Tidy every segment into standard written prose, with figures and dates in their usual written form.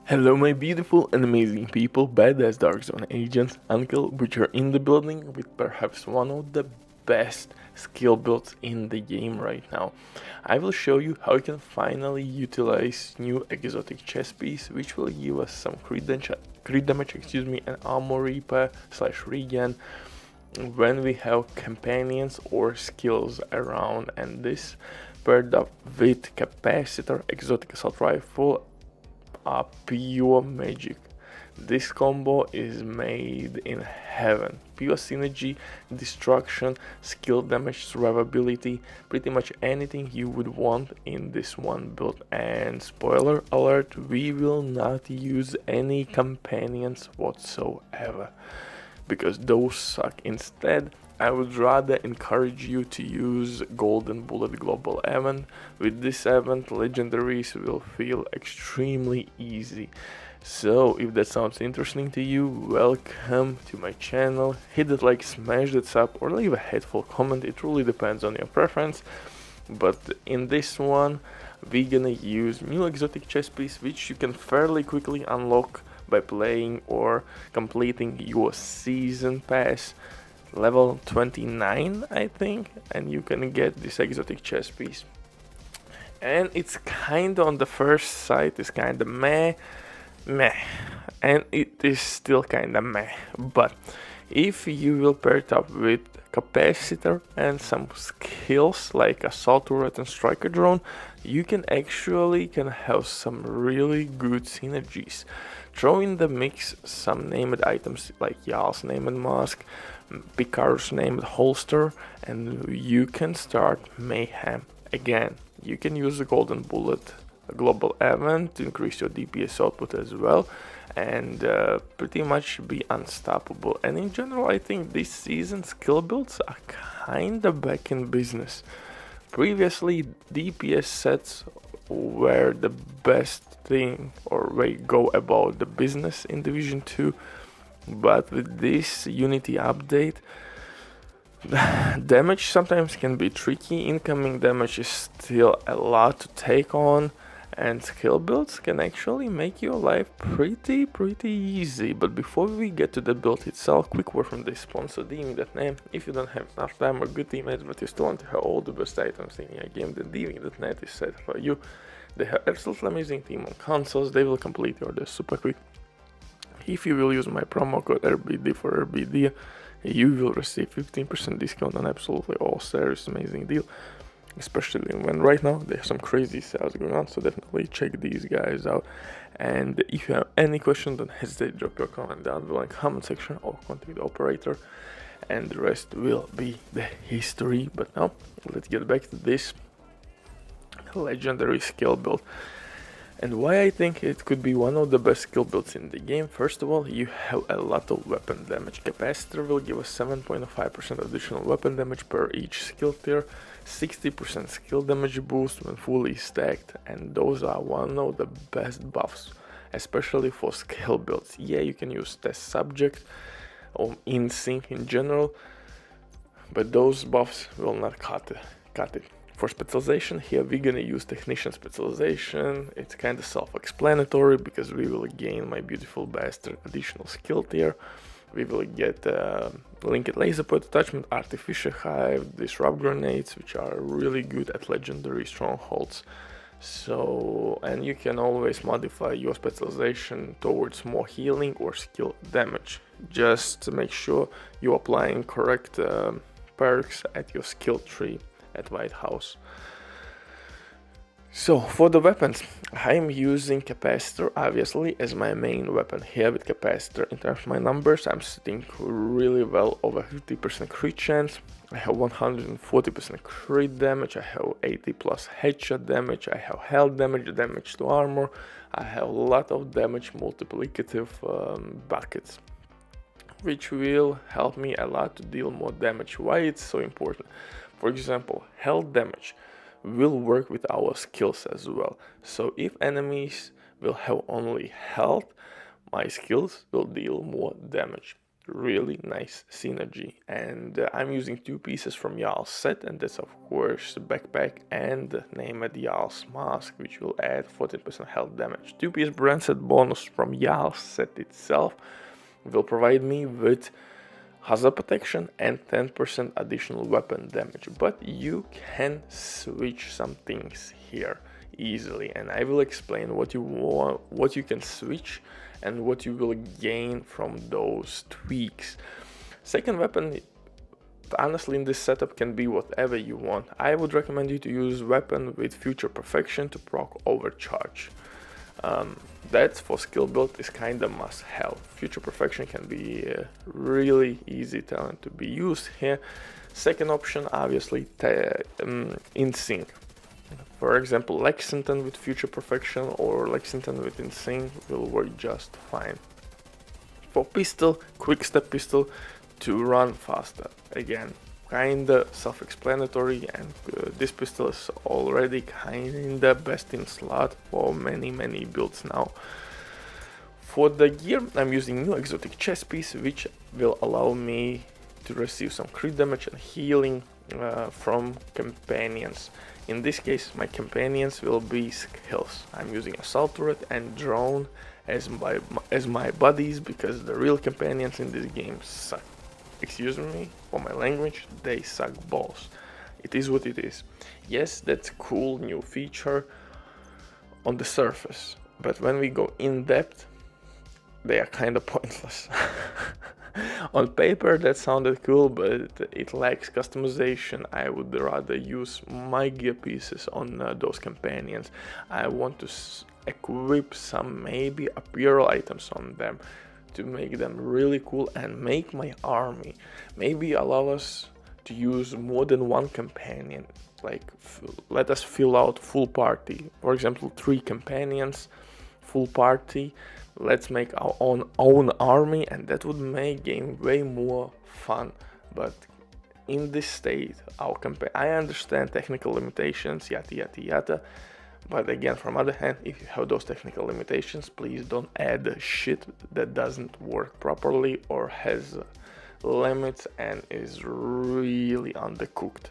Hello my beautiful and amazing people, badass Dark Zone agents, Uncle Butcher in the building with perhaps one of the best skill builds in the game right now. I will show you how you can finally utilize new exotic chess piece which will give us some crit damage, and armor repair / regen when we have companions or skills around, and this paired up with capacitor, exotic assault rifle are pure magic. This combo is made in heaven. Pure synergy, destruction, skill damage, survivability, pretty much anything you would want in this one build. And spoiler alert, we will not use any companions whatsoever, because those suck. Instead, I would rather encourage you to use Golden Bullet Global Event. With this event, legendaries will feel extremely easy. So if that sounds interesting to you, welcome to my channel. Hit that like, smash that sub, or leave a hateful comment. It really depends on your preference. But in this one, we're gonna use new exotic chess piece which you can fairly quickly unlock by playing or completing your season pass level 29, I think, and you can get this exotic chess piece. And it's kind of on the first sight is kind of meh, and it is still kind of meh. But if you will pair it up with capacitor and some skills like assault turret and striker drone, you can have some really good synergies. Throw in the mix some named items like Yal's named mask, Picar's named holster, and you can start mayhem again. You can use the golden bullet global event to increase your DPS output as well, and pretty much be unstoppable. And in general, I think this season skill builds are kinda back in business. Previously, DPS sets were the best thing or way go about the business in Division 2, but with this Unity update, damage sometimes can be tricky. Incoming damage is still a lot to take on, and skill builds can actually make your life pretty easy. But before we get to the build itself, quick word from the sponsor, Diving.net. If you don't have enough time or good teammates but you still want to have all the best items in your game, then Diving.net is set for you. They have absolutely amazing team on consoles. They will complete your order super quick. If you will use my promo code RBD for RBD, you will receive 15% discount on absolutely all series. Amazing deal, especially when right now they have some crazy sales going on, so definitely check these guys out. And if you have any questions, don't hesitate to drop your comment down below in the comment section or contact the operator, and the rest will be the history. But now let's get back to this legendary skill build and why I think it could be one of the best skill builds in the game. First of all, you have a lot of weapon damage. Capacitor will give us 7.5% additional weapon damage per each skill tier, 60% skill damage boost when fully stacked, and those are one of the best buffs, especially for skill builds. Yeah, you can use test subject or in sync in general, but those buffs will not cut it. For specialization, here we're gonna use technician specialization. It's kind of self-explanatory because we will gain my beautiful bastard additional skill tier. We will get linked laser point attachment, artificial hive, disrupt grenades, which are really good at legendary strongholds. So, and you can always modify your specialization towards more healing or skill damage. Just to make sure you're applying correct perks at your skill tree at White House. So for the weapons, I'm using capacitor obviously as my main weapon here. With capacitor, in terms of my numbers, I'm sitting really well over 50% crit chance. I have 140% crit damage, I have 80 plus headshot damage, I have health damage to armor, I have a lot of damage multiplicative buckets, which will help me a lot to deal more damage. Why it's so important? For example, health damage will work with our skills as well. So if enemies will have only health, my skills will deal more damage. really nice synergy. And I'm using 2 pieces from Jarl's set, and that's of course the backpack and named Jarl's mask, which will add 14% health damage. 2-piece brand set bonus from Jarl's set itself will provide me with hazard protection and 10% additional weapon damage, but you can switch some things here easily, and I will explain what you want, what you can switch and what you will gain from those tweaks. Second weapon, honestly, in this setup can be whatever you want. I would recommend you to use weapon with future perfection to proc overcharge. That for skill build is kinda must have. Future perfection can be a really easy talent to be used here. Second option, obviously, in sync. For example, Lexington with future perfection or Lexington with in sync will work just fine. For pistol, quick step pistol to run faster. Again, kinda self-explanatory, and this pistol is already kinda best in slot for many builds now. For the gear, I'm using new exotic chest piece, which will allow me to receive some crit damage and healing from companions. In this case, my companions will be skills. I'm using assault turret and drone as my buddies, because the real companions in this game suck. Excuse me for my language, they suck balls. It is what it is. Yes, that's a cool new feature on the surface, but when we go in depth, they are kind of pointless. On paper that sounded cool, but it lacks customization. I would rather use my gear pieces on those companions. I want to equip some maybe apparel items on them to make them really cool and make my army. Maybe allow us to use more than one companion. Like let us fill out full party. For example, 3 companions, full party. Let's make our own army, and that would make game way more fun. But in this state, I understand technical limitations, yada. But again, from other hand, if you have those technical limitations, please don't add shit that doesn't work properly or has limits and is really undercooked.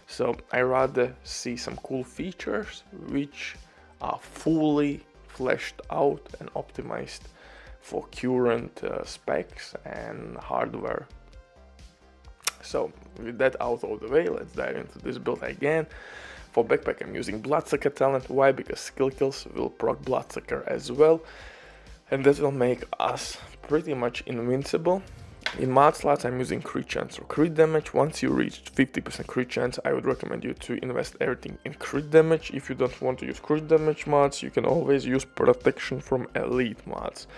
So I rather see some cool features which are fully fleshed out and optimized for current specs and hardware. So with that out of the way, let's dive into this build again. For backpack, I'm using Bloodsucker talent. Why? Because skill kills will proc Bloodsucker as well, and that will make us pretty much invincible. In mod slots, I'm using crit chance or crit damage. Once you reach 50% crit chance, I would recommend you to invest everything in crit damage. If you don't want to use crit damage mods, you can always use protection from elite mods.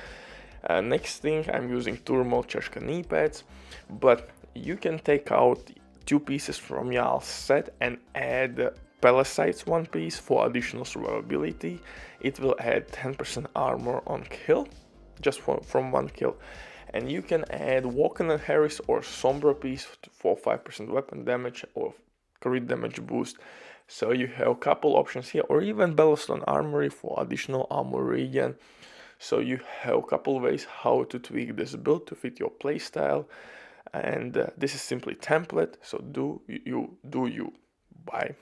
Next thing, I'm using Turmo Cheshka knee pads, but you can take out 2 pieces from Jarl's set and add Pellicites 1 piece for additional survivability. It will add 10% armor on kill, just from 1 kill. And you can add Walken and Harris or Sombra piece for 5% weapon damage or crit damage boost. So you have a couple options here, or even Bellstone Armory for additional armor regen. So you have a couple ways how to tweak this build to fit your playstyle. And this is simply template, so do you. Bye.